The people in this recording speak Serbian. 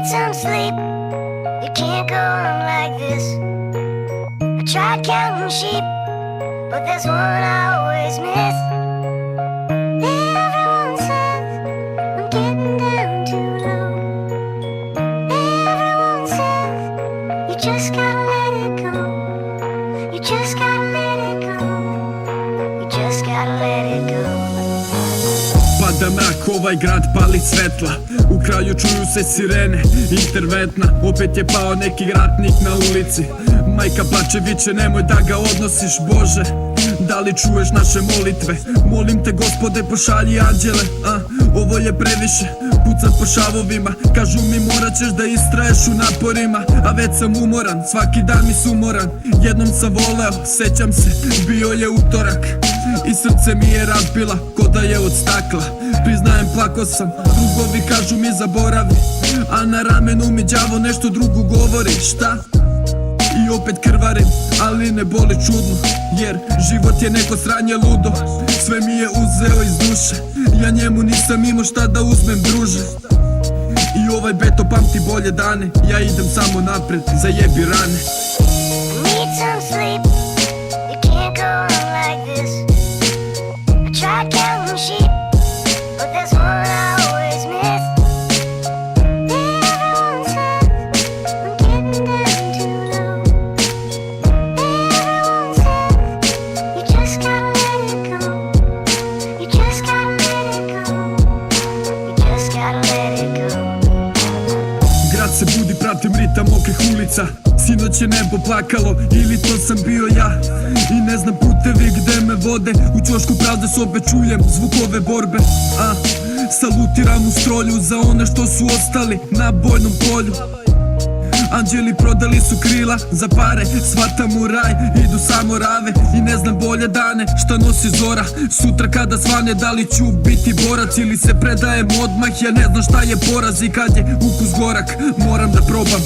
some sleep. You can't go on like this. I tried counting sheep, but there's one I always miss. Everyone says I'm getting down too low. Everyone says you just gotta let it go. You just gotta let it go. You just gotta let it go. Pada mrak, ovaj grad pali svetla. U kraju čuju se sirene, interventna. Opet je pao neki ratnik na ulici. Majka plače, viče nemoj da ga odnosiš, Bože. Da li čuješ naše molitve? Molim te Gospode, pošalji anđele. Ovo je previše, pucat po šavovima. Kažu mi morat ćeš da istraješ u naporima. A već sam umoran, svaki dan mi sumoran. Jednom sam voleo, sećam se, bio je utorak i srce mi je razbila, ko da je od stakla. Priznajem, plako sam, drugovi kažu mi zaboravi, a na ramenu mi đavo nešto drugo govori. Šta? I opet krvarim, ali ne boli čudno, jer život je neko sranje ludo. Sve mi je uzeo iz duše, ja njemu nisam imao šta da uzmem, druže. I ovaj beto pamti bolje dane, ja idem samo napred, zajebi rane. Need some sleep. You can't go on like this. I tried counting sheep, but there's one I always miss. Everyone says I'm getting down too low. Everyone says you just gotta let it go. You just gotta let it go. You just gotta let it go. Grad se budi, pratim ritam mokrih ulica. Sinoć je nebo plakalo, ili to sam bio ja. I ne znam putevi gde me vode. U ćošku pravde sobe čujem zvukove borbe. Salutiram u strolju za one što su ostali na bojnom polju. Anđeli prodali su krila za pare, shvatam u raj, idu samo rave. I ne znam bolje dane, šta nosi zora. Sutra kada svane, da li ću biti borac ili se predajem odmah. Ja ne znam šta je poraz i kad je ukus gorak, moram da probam.